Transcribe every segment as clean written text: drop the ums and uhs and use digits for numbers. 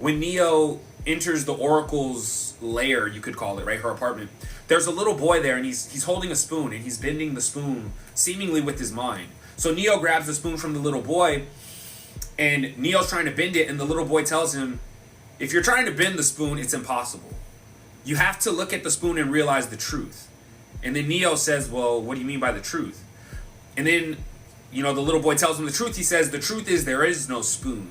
when Neo enters the Oracle's lair, you could call it, right? Her apartment. There's a little boy there, and he's holding a spoon, and he's bending the spoon seemingly with his mind. So Neo grabs the spoon from the little boy, and Neo's trying to bend it, and the little boy tells him, if you're trying to bend the spoon, it's impossible. You have to look at the spoon and realize the truth. And then Neo says, well, what do you mean by the truth? And then, the little boy tells him the truth. He says, the truth is there is no spoon.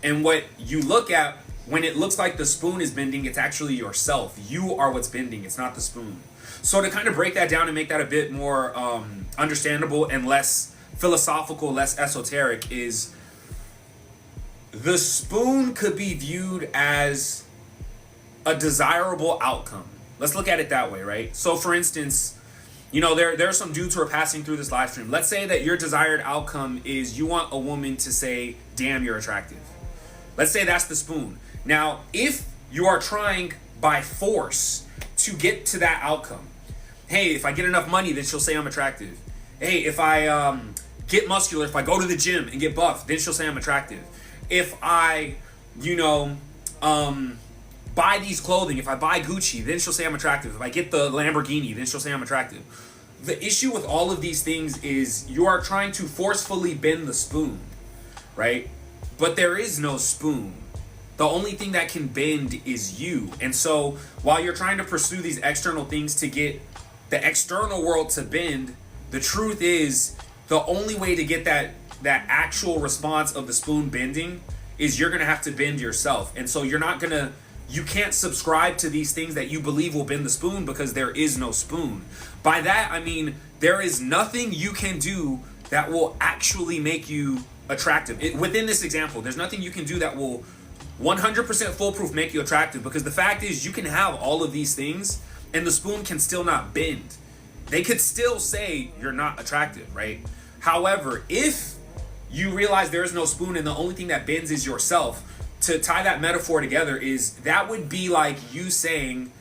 And what you look at, when it looks like the spoon is bending, it's actually yourself. You are what's bending. It's not the spoon. So to kind of break that down and make that a bit more understandable and less philosophical, less esoteric, is the spoon could be viewed as a desirable outcome. Let's look at it that way, right? So for instance, there are some dudes who are passing through this live stream. Let's say that your desired outcome is you want a woman to say, damn, you're attractive. Let's say that's the spoon. Now, if you are trying by force to get to that outcome, hey, if I get enough money, then she'll say I'm attractive. Hey, if I get muscular, if I go to the gym and get buff, then she'll say I'm attractive. If I, buy these clothing, if I buy Gucci, then she'll say I'm attractive. If I get the Lamborghini, then she'll say I'm attractive. The issue with all of these things is you are trying to forcefully bend the spoon, right? But there is no spoon. The only thing that can bend is you. And so while you're trying to pursue these external things to get the external world to bend, the truth is the only way to get that actual response of the spoon bending is you're going to have to bend yourself. And so you can't subscribe to these things that you believe will bend the spoon because there is no spoon. By that, I mean, there is nothing you can do that will actually make you attractive. Within this example, there's nothing you can do that will 100% foolproof make you attractive, because the fact is you can have all of these things and the spoon can still not bend. They could still say you're not attractive, right? However, if you realize there is no spoon and the only thing that bends is yourself, to tie that metaphor together is that would be like you saying,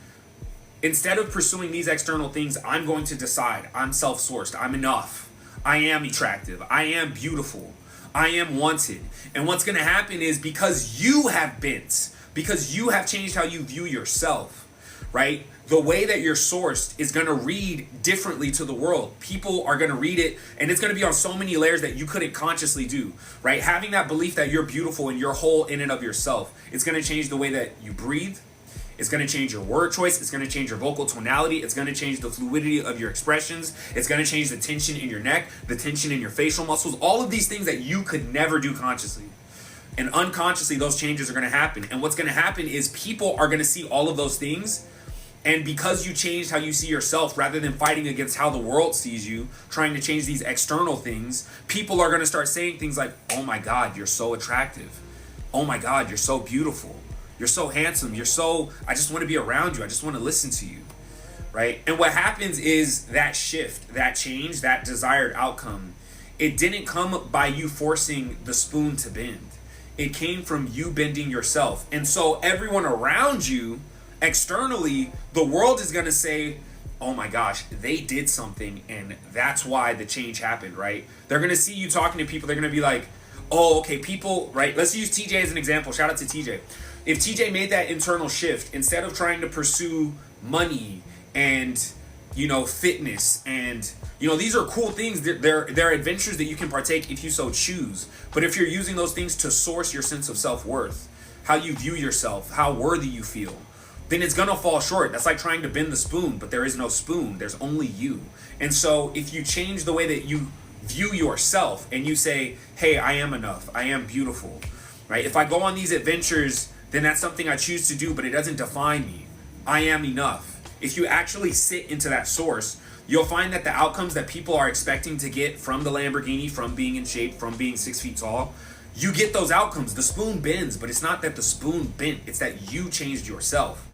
instead of pursuing these external things, I'm going to decide I'm self-sourced, I'm enough, I am attractive, I am beautiful, I am wanted. And what's going to happen is because you have bent, because you have changed how you view yourself, right? The way that you're sourced is going to read differently to the world. People are going to read it, and it's going to be on so many layers that you couldn't consciously do, right? Having that belief that you're beautiful and you're whole in and of yourself, it's going to change the way that you breathe. It's going to change your word choice. It's going to change your vocal tonality. It's going to change the fluidity of your expressions. It's going to change the tension in your neck, the tension in your facial muscles, all of these things that you could never do consciously. And unconsciously, those changes are going to happen. And what's going to happen is people are going to see all of those things. And because you changed how you see yourself, rather than fighting against how the world sees you, trying to change these external things, people are going to start saying things like, oh my God, you're so attractive. Oh my God, you're so beautiful. You're so handsome. I just want to be around you. I just want to listen to you, right? And what happens is that shift, that change, that desired outcome, it didn't come by you forcing the spoon to bend. It came from you bending yourself. And so everyone around you, externally, the world is going to say, oh my gosh, they did something and that's why the change happened, right? They're going to see you talking to people. They're going to be like, oh, okay, people, right? Let's use TJ as an example. Shout out to TJ. If TJ made that internal shift, instead of trying to pursue money and, fitness and, these are cool things. They're adventures that you can partake if you so choose. But if you're using those things to source your sense of self-worth, how you view yourself, how worthy you feel, then it's going to fall short. That's like trying to bend the spoon, but there is no spoon. There's only you. And so if you change the way that you view yourself and you say, hey, I am enough, I am beautiful, right? If I go on these adventures, then that's something I choose to do, but it doesn't define me. I am enough. If you actually sit into that source, you'll find that the outcomes that people are expecting to get from the Lamborghini, from being in shape, from being 6 feet tall, you get those outcomes. The spoon bends, but it's not that the spoon bent. It's that you changed yourself.